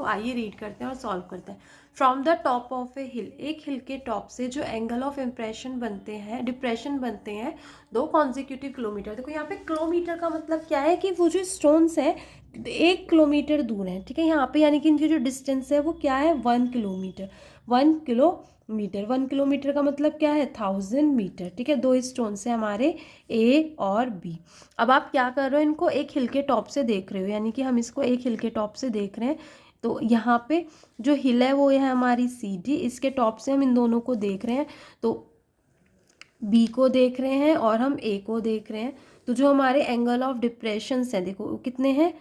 आइए रीड करते हैं और सॉल्व करते हैं। फ्रॉम द टॉप ऑफ ए हिल, एक हिल के टॉप से जो एंगल ऑफ इम्प्रेशन बनते हैं, डिप्रेशन बनते हैं 2 कॉन्जिक्यूटिव किलोमीटर। देखो यहाँ पे किलोमीटर का मतलब क्या है कि वो जो स्टोन्स है 1 किलोमीटर दूर है, ठीक है। यहाँ पे यानी कि इनकी जो डिस्टेंस है वो क्या है 1 किलोमीटर। 1 किलोमीटर का मतलब क्या है 1000 मीटर, ठीक है। 2 स्टोन से हमारे ए और बी। अब आप क्या कर रहे हो, इनको एक हिल के टॉप से देख रहे हो, यानी कि हम इसको एक हिल के टॉप से देख रहे हैं। तो यहाँ पे जो हिल है वो है हमारी सी डी, इसके टॉप से हम इन दोनों को देख रहे हैं। तो बी को देख रहे हैं और हम ए को देख रहे हैं। तो जो हमारे एंगल ऑफ डिप्रेशन हैं देखो कितने हैं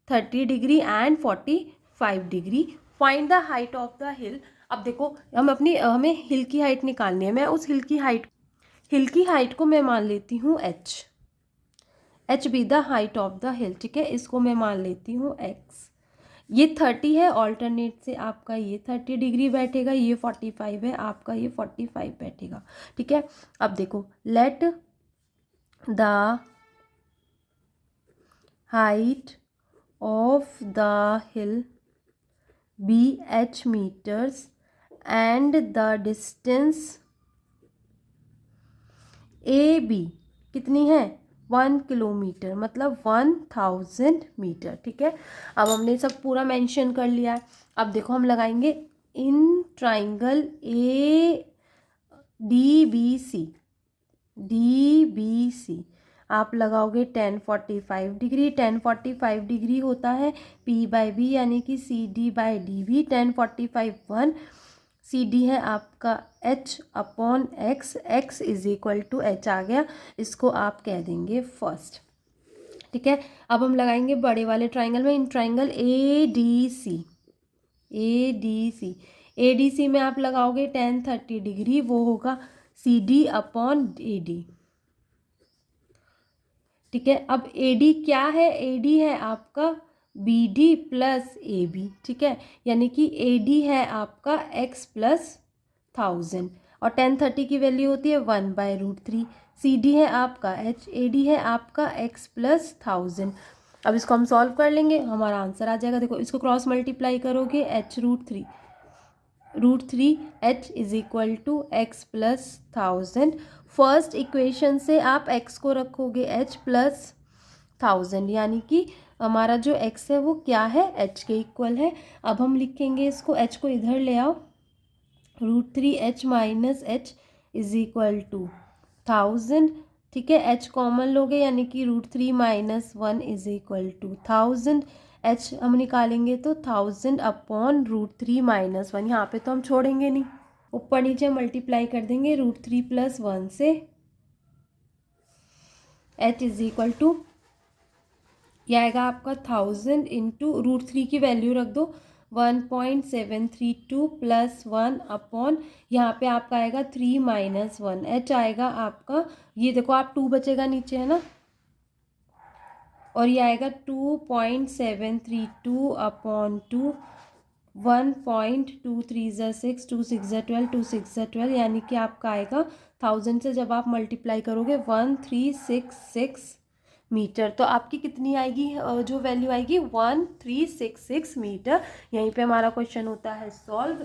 30 degree and 45 degree. Find the height of the हिल। अब देखो हमें हिल की हाइट निकालनी है। मैं उस हिल की हाइट को मैं मान लेती हूँ H be the height of the हिल, ठीक है। इसको मैं मान लेती हूँ एक्स। ये 30 है, ऑल्टरनेट से आपका ये 30 डिग्री बैठेगा, ये 45 है, आपका ये 45 बैठेगा, ठीक है। अब देखो let the height of the hill be H metres and the distance A B कितनी है 1 किलोमीटर, मतलब 1000 मीटर, ठीक है। अब हमने सब पूरा मेंशन कर लिया है। अब देखो हम लगाएंगे in triangle A D B C आप लगाओगे 1045 डिग्री। 1045 डिग्री होता है पी बाई बी, यानी कि C D by D B. 1045 1, C D है आपका h upon x, x is equal to h आ गया। इसको आप कह देंगे फर्स्ट, ठीक है। अब हम लगाएंगे बड़े वाले ट्राइंगल में, इन ट्राइंगल ए डी सी में आप लगाओगे 1030 डिग्री, वो होगा C D upon A D, ठीक है। अब ए डी क्या है, ए डी है आपका B D plus A B, ठीक है। यानी कि ए डी है आपका x प्लस 1000 और 1030 की वैल्यू होती है 1/√3। सी डी है आपका h, ए डी है आपका x प्लस 1000। अब इसको हम सॉल्व कर लेंगे, हमारा आंसर आ जाएगा। देखो इसको क्रॉस मल्टीप्लाई करोगे √3 h is equal to x plus 1000। First equation से आप x को रखोगे h प्लस 1000, यानी कि हमारा जो x है वो क्या है h के इक्वल है। अब हम लिखेंगे इसको, h को इधर ले आओ, √3h minus h is equal to 1000, ठीक है। h कॉमन लोगे यानी कि √3 minus 1 is equal to 1000। h हम निकालेंगे तो 1000 अपॉन √3 माइनस 1, यहाँ पे तो हम छोड़ेंगे नहीं, ऊपर नीचे मल्टीप्लाई कर देंगे √3 प्लस 1 से। h इज इक्वल टू यह आएगा आपका 1000 इंटू √3 की वैल्यू रख दो 1.732 प्लस 1 अपॉन यहाँ पे आपका आएगा 3 माइनस 1, h आएगा आपका, ये देखो आप 2 बचेगा नीचे है ना, और ये आएगा 2.732 अपॉन 2, 1.23 2 6 12 2 6 12, यानी कि आपका आएगा 1000 से जब आप मल्टीप्लाई करोगे 1366 मीटर। तो आपकी कितनी आएगी, जो वैल्यू आएगी 1366 मीटर। यहीं पे हमारा क्वेश्चन होता है सॉल्व।